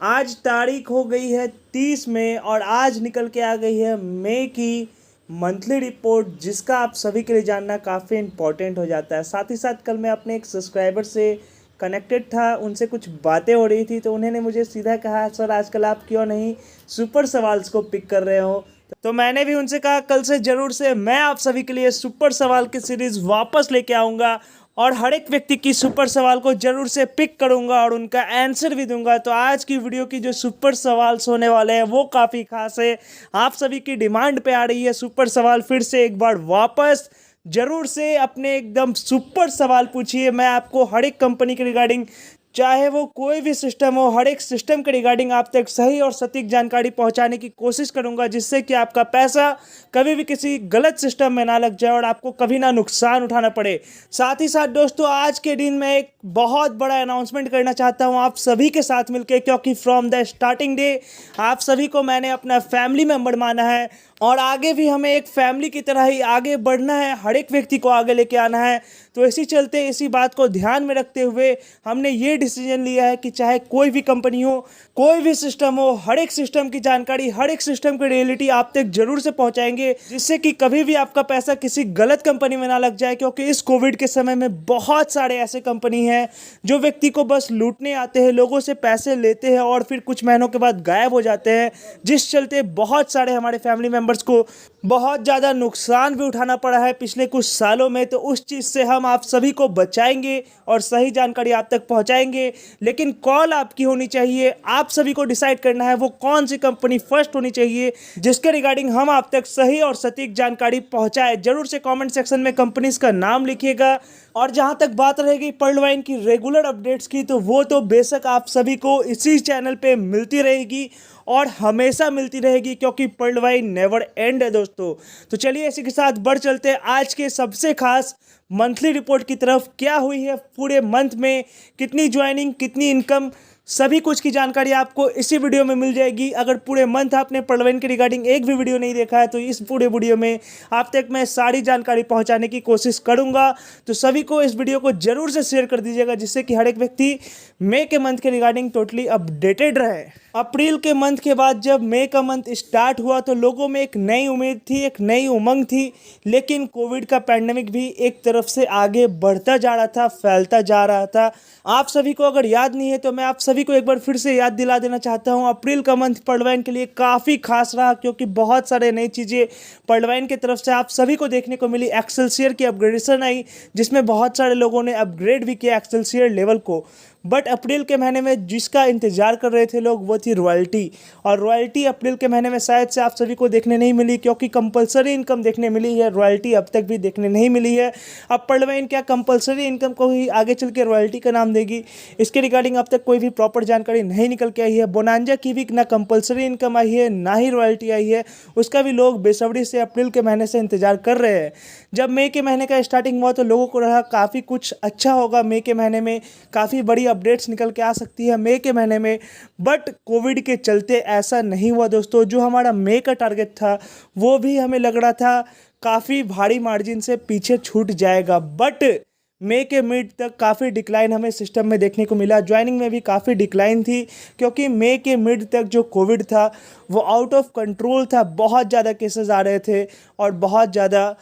आज तारीख हो गई है 30 मई और आज निकल के आ गई है मई की मंथली रिपोर्ट, जिसका आप सभी के लिए जानना काफ़ी इम्पोर्टेंट हो जाता है। साथ ही साथ कल मैं अपने एक सब्सक्राइबर से कनेक्टेड था, उनसे कुछ बातें हो रही थी, तो उन्होंने मुझे सीधा कहा, सर आजकल आप क्यों नहीं सुपर सवाल्स को पिक कर रहे हो। तो मैंने भी उनसे कहा कल से ज़रूर से मैं आप सभी के लिए सुपर सवाल की सीरीज़ वापस लेके आऊँगा और हर एक व्यक्ति की सुपर सवाल को जरूर से पिक करूंगा और उनका आंसर भी दूंगा। तो आज की वीडियो की जो सुपर सवाल होने वाले हैं वो काफ़ी खास है। आप सभी की डिमांड पे आ रही है सुपर सवाल, फिर से एक बार वापस जरूर से अपने एकदम सुपर सवाल पूछिए। मैं आपको हर एक कंपनी के रिगार्डिंग, चाहे वो कोई भी सिस्टम हो, हर एक सिस्टम के रिगार्डिंग आप तक सही और सटीक जानकारी पहुंचाने की कोशिश करूंगा, जिससे कि आपका पैसा कभी भी किसी गलत सिस्टम में ना लग जाए और आपको कभी ना नुकसान उठाना पड़े। साथ ही साथ दोस्तों, आज के दिन मैं एक बहुत बड़ा अनाउंसमेंट करना चाहता हूं आप सभी के साथ मिलकर, क्योंकि फ्रॉम द स्टार्टिंग डे आप सभी को मैंने अपना फैमिली मेम्बर माना है और आगे भी हमें एक फैमिली की तरह ही आगे बढ़ना है, हर एक व्यक्ति को आगे लेके आना है। तो इसी चलते इसी बात को ध्यान में रखते हुए हमने ये डिसीजन लिया है कि चाहे कोई भी कंपनी हो, कोई भी सिस्टम हो, हर एक सिस्टम की जानकारी, हर एक सिस्टम की रियलिटी आप तक जरूर से पहुंचाएंगे, जिससे कि कभी भी आपका पैसा किसी गलत कंपनी में ना लग जाए। क्योंकि इस कोविड के समय में बहुत सारे ऐसे कंपनी हैं जो व्यक्ति को बस लूटने आते हैं, लोगों से पैसे लेते हैं और फिर कुछ महीनों के बाद गायब हो जाते हैं, जिस चलते बहुत सारे हमारे फैमिली मेम्बर्स को बहुत ज़्यादा नुकसान भी उठाना पड़ा है पिछले कुछ सालों में। तो उस चीज़ से हम आप सभी को बचाएंगे और सही जानकारी आप तक पहुंचाएंगे। लेकिन कॉल आपकी होनी चाहिए, आप सभी को डिसाइड करना है वो कौन सी कंपनी फर्स्ट होनी चाहिए, जिसके रिगार्डिंग हम आप तक सही और सटीक जानकारी पहुंचाए। जरूर से कमेंट सेक्शन में कंपनीज का नाम लिखिएगा। और जहां तक बात रहेगी पर्लवाइन की रेगुलर अपडेट्स की, तो वो तो बेशक आप सभी को इसी चैनल पे मिलती रहेगी और हमेशा मिलती रहेगी, क्योंकि पर्लवाइन नेवर एंड है दोस्तों। तो चलिए इसी के साथ बढ़ चलते हैं आज के सबसे खास मंथली रिपोर्ट की तरफ। क्या हुई है पूरे मंथ में, कितनी ज्वाइनिंग, कितनी इनकम, सभी कुछ की जानकारी आपको इसी वीडियो में मिल जाएगी। अगर पूरे मंथ आपने पर्लवाइन के रिगार्डिंग एक भी वीडियो नहीं देखा है तो इस पूरे वीडियो में आप तक मैं सारी जानकारी पहुंचाने की कोशिश करूंगा। तो सभी को इस वीडियो को जरूर से शेयर कर दीजिएगा, जिससे कि हर एक व्यक्ति मई के मंथ के रिगार्डिंग टोटली अपडेटेड रहे। अप्रैल के मंथ के बाद जब मई का मंथ स्टार्ट हुआ तो लोगों में एक नई उम्मीद थी, एक नई उमंग थी, लेकिन कोविड का पैंडेमिक भी एक तरफ से आगे बढ़ता जा रहा था, फैलता जा रहा था। आप सभी को अगर याद नहीं है तो मैं आप सभी को एक बार फिर से याद दिला देना चाहता हूं। अप्रैल का मंथ पर्लवाइन के लिए काफ़ी खास रहा, क्योंकि बहुत सारे नई चीज़ें पर्लवाइन की तरफ से आप सभी को देखने को मिली। एक्सेलसियर की अपग्रेडेशन आई, जिसमें बहुत सारे लोगों ने अपग्रेड भी किया एक्सेलसियर लेवल को। बट अप्रैल के महीने में जिसका इंतजार कर रहे थे लोग, वो थी रॉयल्टी। और रॉयल्टी अप्रैल के महीने में शायद से आप सभी को देखने नहीं मिली, क्योंकि कंपलसरी इनकम देखने मिली है, रॉयल्टी अब तक भी देखने नहीं मिली है। अब पर्लवाइन क्या कंपलसरी इनकम को ही आगे चल के रॉयल्टी का नाम देगी, इसके रिगार्डिंग अब तक कोई भी प्रॉपर जानकारी नहीं निकल के आई है। बोनांजा की भी ना कंपलसरी इनकम आई है, ना ही रॉयल्टी आई है, उसका भी लोग बेसब्री से अप्रैल के महीने से इंतजार कर रहे हैं। जब मई के महीने का स्टार्टिंग हुआ तो लोगों को रहा काफ़ी कुछ अच्छा होगा, मई के महीने में काफ़ी बड़ी अपडेट्स निकल के आ सकती है मई के महीने में। बट कोविड के चलते ऐसा नहीं हुआ दोस्तों। जो हमारा मई का टारगेट था वो भी हमें लग रहा था काफ़ी भारी मार्जिन से पीछे छूट जाएगा, बट मई के मिड तक काफ़ी डिक्लाइन हमें सिस्टम में देखने को मिला। ज्वाइनिंग में भी काफ़ी डिक्लाइन थी, क्योंकि मई के मिड तक जो कोविड था वो आउट ऑफ कंट्रोल था, बहुत ज़्यादा केसेस आ रहे थे और बहुत ज़्यादा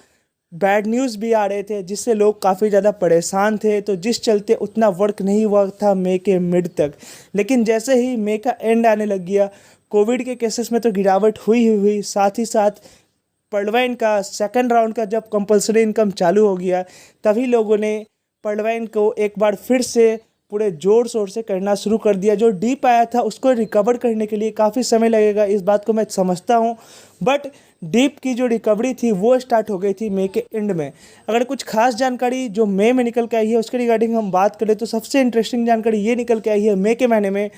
बैड न्यूज़ भी आ रहे थे, जिससे लोग काफ़ी ज़्यादा परेशान थे। तो जिस चलते उतना वर्क नहीं हुआ था मई के मिड तक। लेकिन जैसे ही मई का एंड आने लग गया, कोविड के केसेस में तो गिरावट हुई ही हुई, साथ ही साथ पर्लवाइन का सेकंड राउंड का जब कंपलसरी इनकम चालू हो गया, तभी लोगों ने पर्लवाइन को एक बार फिर से पूरे ज़ोर शोर से करना शुरू कर दिया। जो डीप आया था उसको रिकवर करने के लिए काफ़ी समय लगेगा, इस बात को मैं समझता हूँ, बट डीप की जो रिकवरी थी वो स्टार्ट हो गई थी मई के एंड में। अगर कुछ खास जानकारी जो मई में निकल के आई है उसके रिगार्डिंग हम बात करें तो सबसे इंटरेस्टिंग जानकारी ये निकल के आई है मई के महीने में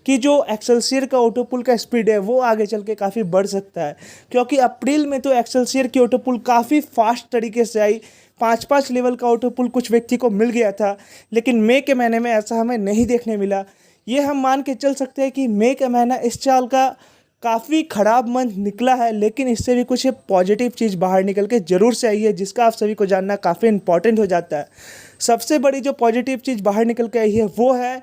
कि जो एक्सेलसियर का ऑटोपुल का स्पीड है वो आगे चल के काफ़ी बढ़ सकता है। क्योंकि अप्रैल में तो एक्सेलसियर की ऑटोपुल काफ़ी फास्ट तरीके से आई, 5-5 लेवल का ऑटोपुल कुछ व्यक्ति को मिल गया था, लेकिन मई के महीने में ऐसा हमें नहीं देखने मिला। ये हम मान के चल सकते हैं कि मई का महीना इस साल का काफ़ी ख़राब मंथ निकला है, लेकिन इससे भी कुछ पॉजिटिव चीज़ बाहर निकल के ज़रूर से आई है, जिसका आप सभी को जानना काफ़ी इंपॉर्टेंट हो जाता है। सबसे बड़ी जो पॉजिटिव चीज़ बाहर निकल के आई है वो है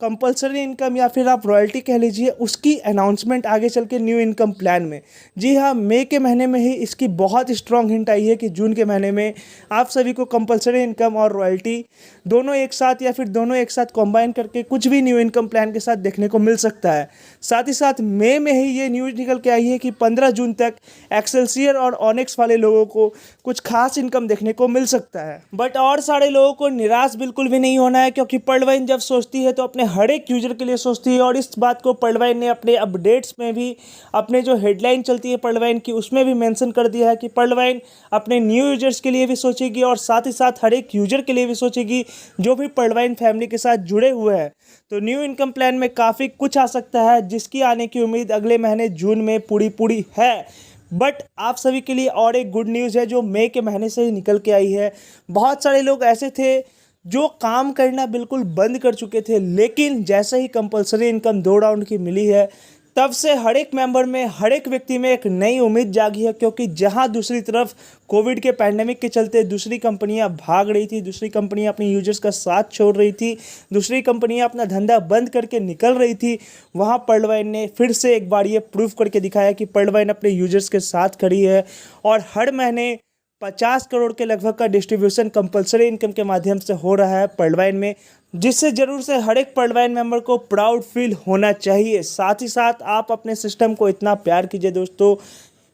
कंपलसरी इनकम या फिर आप रॉयल्टी कह लीजिए, उसकी अनाउंसमेंट आगे चल के न्यू इनकम प्लान में। जी हाँ, मई के महीने में ही इसकी बहुत स्ट्रॉन्ग हिंट आई है कि जून के महीने में आप सभी को कंपलसरी इनकम और रॉयल्टी दोनों एक साथ या फिर दोनों एक साथ कंबाइन करके कुछ भी न्यू इनकम प्लान के साथ देखने को मिल सकता है। साथ ही साथ मई में ही ये न्यूज़ निकल के आई है कि 15 जून तक एक्सेल्सियर और ऑनेक्स वाले लोगों को कुछ खास इनकम देखने को मिल सकता है। बट और सारे लोगों को निराश बिल्कुल भी नहीं होना है, क्योंकि पर्लवाइन जब सोचती है तो अपने हर एक यूजर के लिए सोचती है। और इस बात को पर्लवाइन ने अपने अपडेट्स में भी, अपने जो हेडलाइन चलती है पर्लवाइन की, उसमें भी मेंशन कर दिया है कि पर्लवाइन अपने न्यू यूजर्स के लिए भी सोचेगी और साथ ही साथ हर एक यूजर के लिए भी सोचेगी जो भी पर्लवाइन फैमिली के साथ जुड़े हुए हैं। तो न्यू इनकम प्लान में काफ़ी कुछ आ सकता है, जिसकी आने की उम्मीद अगले महीने जून में पूरी है। बट आप सभी के लिए और एक गुड न्यूज़ है जो मई के महीने से ही निकल के आई है। बहुत सारे लोग ऐसे थे जो काम करना बिल्कुल बंद कर चुके थे, लेकिन जैसे ही कंपलसरी इनकम 2 राउंड की मिली है, तब से हर एक मेंबर में, हर एक व्यक्ति में एक नई उम्मीद जागी है। क्योंकि जहां दूसरी तरफ कोविड के पैंडेमिक के चलते दूसरी कंपनियां भाग रही थी, दूसरी कंपनियां अपनी यूजर्स का साथ छोड़ रही थी, दूसरी कंपनियां अपना धंधा बंद करके निकल रही थी, वहां पर्लवाइन ने फिर से एक बार ये प्रूव करके दिखाया कि पर्लवाइन अपने यूजर्स के साथ खड़ी है। और हर महीने 50 करोड़ के लगभग का डिस्ट्रीब्यूशन कंपलसरी इनकम के माध्यम से हो रहा है पर्लवाइन में, जिससे जरूर से हर एक पर्लवाइन मेंबर को प्राउड फील होना चाहिए। साथ ही साथ आप अपने सिस्टम को इतना प्यार कीजिए दोस्तों,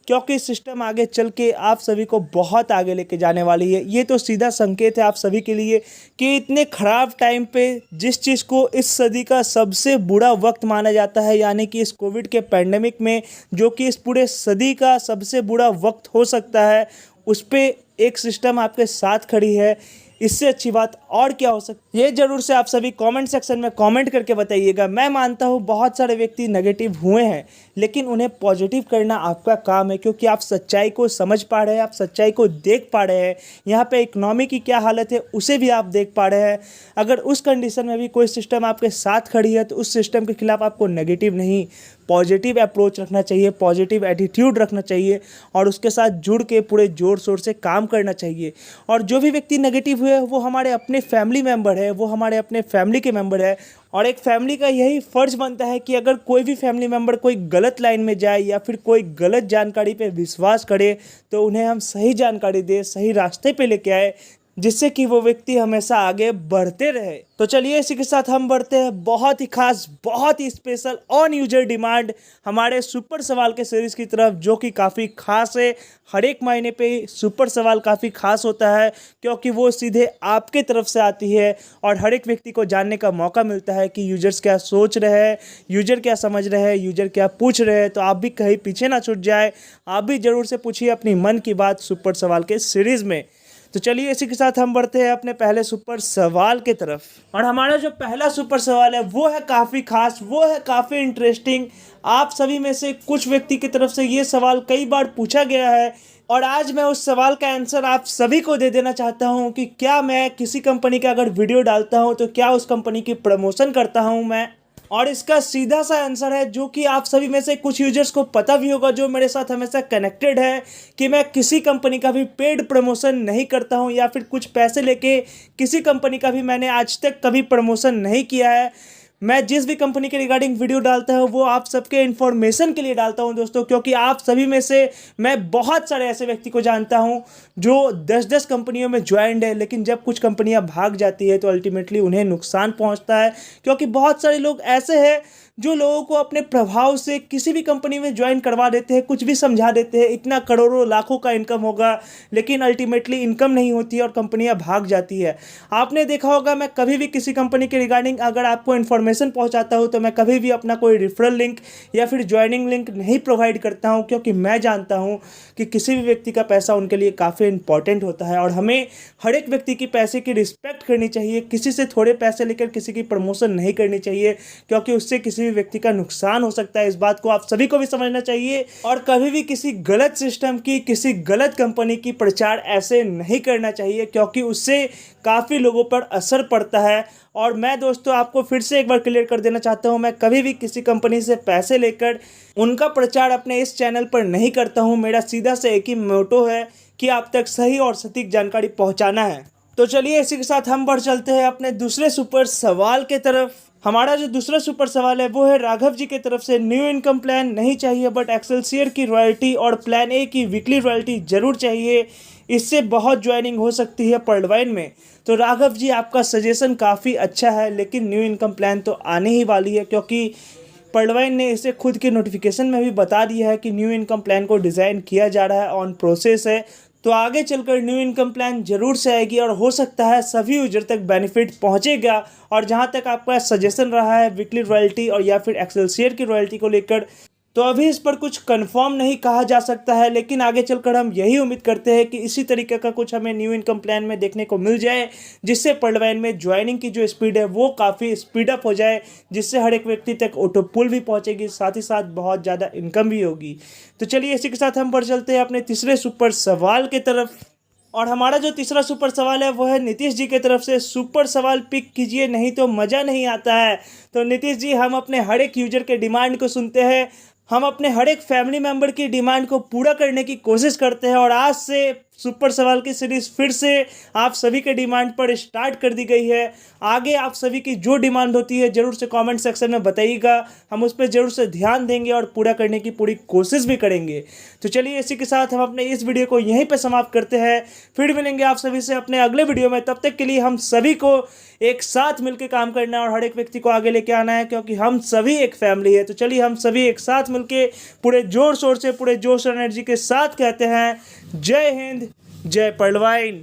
क्योंकि सिस्टम आगे चल के आप सभी को बहुत आगे लेके जाने वाली है। ये तो सीधा संकेत है आप सभी के लिए कि इतने ख़राब टाइम पे जिस चीज़ को इस सदी का सबसे बुरा वक्त माना जाता है, यानी कि इस कोविड के पैंडेमिक में, जो कि इस पूरे सदी का सबसे बुरा वक्त हो सकता है, उस पे एक सिस्टम आपके साथ खड़ी है। इससे अच्छी बात और क्या हो सकती है, ये जरूर से आप सभी कमेंट सेक्शन में कमेंट करके बताइएगा। मैं मानता हूँ बहुत सारे व्यक्ति नेगेटिव हुए हैं, लेकिन उन्हें पॉजिटिव करना आपका काम है, क्योंकि आप सच्चाई को समझ पा रहे हैं, आप सच्चाई को देख पा रहे हैं। यहाँ पे इकोनॉमी की क्या हालत है उसे भी आप देख पा रहे हैं। अगर उस कंडीशन में भी कोई सिस्टम आपके साथ खड़ी है, तो उस सिस्टम के खिलाफ आपको नेगेटिव नहीं, पॉजिटिव अप्रोच रखना चाहिए, पॉजिटिव एटीट्यूड रखना चाहिए और उसके साथ जुड़ के पूरे जोर शोर से काम करना चाहिए। और जो भी व्यक्ति नेगेटिव हुए वो हमारे अपने फैमिली मेम्बर है, वो हमारे अपने फैमिली के मेम्बर है। और एक फैमिली का यही फ़र्ज़ बनता है कि अगर कोई भी फैमिली मेम्बर कोई गलत लाइन में जाए या फिर कोई गलत जानकारी पे विश्वास करे, तो उन्हें हम सही जानकारी दें, सही रास्ते पे लेके आए, जिससे कि वो व्यक्ति हमेशा आगे बढ़ते रहे। तो चलिए इसी के साथ हम बढ़ते हैं बहुत ही खास, बहुत ही स्पेशल ऑन यूजर डिमांड हमारे सुपर सवाल के सीरीज़ की तरफ, जो कि काफ़ी खास है। हर एक महीने पे सुपर सवाल काफ़ी खास होता है, क्योंकि वो सीधे आपके तरफ से आती है और हर एक व्यक्ति को जानने का मौका मिलता है कि यूजर्स क्या सोच रहे हैं, यूजर क्या समझ रहे हैं, यूजर क्या पूछ रहे हैं। तो आप भी कहीं पीछे ना छूट जाए, आप भी ज़रूर से पूछिए अपनी मन की बात सुपर सवाल के सीरीज़ में। तो चलिए इसी के साथ हम बढ़ते हैं अपने पहले सुपर सवाल की तरफ। और हमारा जो पहला सुपर सवाल है वो है काफ़ी खास, वो है काफ़ी इंटरेस्टिंग। आप सभी में से कुछ व्यक्ति की तरफ से ये सवाल कई बार पूछा गया है और आज मैं उस सवाल का आंसर आप सभी को दे देना चाहता हूं कि क्या मैं किसी कंपनी का अगर वीडियो डालता हूं तो क्या उस कंपनी की प्रमोशन करता हूं मैं। और इसका सीधा सा आंसर है, जो कि आप सभी में से कुछ यूजर्स को पता भी होगा जो मेरे साथ हमेशा कनेक्टेड है, कि मैं किसी कंपनी का भी पेड प्रमोशन नहीं करता हूं या फिर कुछ पैसे लेके किसी कंपनी का भी मैंने आज तक कभी प्रमोशन नहीं किया है। मैं जिस भी कंपनी के रिगार्डिंग वीडियो डालता हूँ वो आप सबके इन्फॉर्मेशन के लिए डालता हूँ दोस्तों, क्योंकि आप सभी में से मैं बहुत सारे ऐसे व्यक्ति को जानता हूँ जो 10-10 कंपनियों में ज्वाइंड है, लेकिन जब कुछ कंपनियाँ भाग जाती है तो अल्टीमेटली उन्हें नुकसान पहुँचता है। क्योंकि बहुत सारे लोग ऐसे हैं जो लोगों को अपने प्रभाव से किसी भी कंपनी में ज्वाइन करवा देते हैं, कुछ भी समझा देते हैं, इतना करोड़ों लाखों का इनकम होगा, लेकिन अल्टीमेटली इनकम नहीं होती है और कंपनियां भाग जाती है। आपने देखा होगा मैं कभी भी किसी कंपनी के रिगार्डिंग अगर आपको इन्फॉर्मेशन पहुंचाता हूं तो मैं कभी भी अपना कोई रेफरल लिंक या फिर ज्वाइनिंग लिंक नहीं प्रोवाइड करता हूँ, क्योंकि मैं जानता हूँ कि किसी भी व्यक्ति का पैसा उनके लिए काफ़ी इंपॉर्टेंट होता है और हमें हर एक व्यक्ति की पैसे की रिस्पेक्ट करनी चाहिए। किसी से थोड़े पैसे लेकर किसी की प्रमोशन नहीं करनी चाहिए, क्योंकि उससे किसी भी व्यक्ति का नुकसान हो सकता है। इस बात को आप सभी को भी समझना चाहिए और कभी भी किसी गलत सिस्टम की, किसी गलत कंपनी की प्रचार ऐसे नहीं करना चाहिए, क्योंकि उससे काफ़ी लोगों पर असर पड़ता है। और मैं दोस्तों आपको फिर से एक बार क्लियर कर देना चाहता हूं, मैं कभी भी किसी कंपनी से पैसे लेकर उनका प्रचार अपने इस चैनल पर नहीं करता हूं। मेरा सीधा से एक ही मोटो है कि आप तक सही और सटीक जानकारी पहुंचाना है। तो चलिए इसी के साथ हम बढ़ चलते हैं अपने दूसरे सुपर सवाल के तरफ। हमारा जो दूसरा सुपर सवाल है वो है राघव जी की तरफ से, न्यू इनकम प्लान नहीं चाहिए बट एक्सेलसियर की रॉयल्टी और प्लान ए की वीकली रॉयल्टी जरूर चाहिए, इससे बहुत ज्वाइनिंग हो सकती है पर्लवाइन में। तो राघव जी आपका सजेशन काफ़ी अच्छा है, लेकिन न्यू इनकम प्लान तो आने ही वाली है, क्योंकि पर्लवाइन ने इसे खुद के नोटिफिकेशन में भी बता दिया है कि न्यू इनकम प्लान को डिज़ाइन किया जा रहा है, ऑन प्रोसेस है। तो आगे चलकर न्यू इनकम प्लान जरूर से आएगी और हो सकता है सभी यूजर तक बेनिफिट पहुंचेगा। और जहां तक आपका सजेशन रहा है वीकली रॉयल्टी और या फिर एक्सेलसियर की रॉयल्टी को लेकर, तो अभी इस पर कुछ कंफर्म नहीं कहा जा सकता है, लेकिन आगे चलकर हम यही उम्मीद करते हैं कि इसी तरीके का कुछ हमें न्यू इनकम प्लान में देखने को मिल जाए, जिससे पर्लवाइन में ज्वाइनिंग की जो स्पीड है वो काफ़ी स्पीड अप हो जाए, जिससे हर एक व्यक्ति तक ऑटो पुल भी पहुंचेगी, साथ ही साथ बहुत ज़्यादा इनकम भी होगी। तो चलिए इसी के साथ हम बढ़ चलते हैं अपने तीसरे सुपर सवाल की तरफ। और हमारा जो तीसरा सुपर सवाल है वो है नीतीश जी की तरफ से, सुपर सवाल पिक कीजिए नहीं तो मज़ा नहीं आता है। तो नीतीश जी, हम अपने हर एक यूजर के डिमांड को सुनते हैं, हम अपने हर एक फैमिली मेंबर की डिमांड को पूरा करने की कोशिश करते हैं, और आज से सुपर सवाल की सीरीज़ फिर से आप सभी के डिमांड पर स्टार्ट कर दी गई है। आगे आप सभी की जो डिमांड होती है ज़रूर से कमेंट सेक्शन में बताइएगा, हम उस पर ज़रूर से ध्यान देंगे और पूरा करने की पूरी कोशिश भी करेंगे। तो चलिए इसी के साथ हम अपने इस वीडियो को यहीं पर समाप्त करते हैं, फिर मिलेंगे आप सभी से अपने अगले वीडियो में। तब तक के लिए हम सभी को एक साथ मिलकर काम करना है और हर एक व्यक्ति को आगे लेके आना है, क्योंकि हम सभी एक फैमिली है। तो चलिए हम सभी एक साथ मिलके पूरे जोर शोर से, पूरे जोश और एनर्जी के साथ कहते हैं, जय हिंद, जय पर्लवाइन।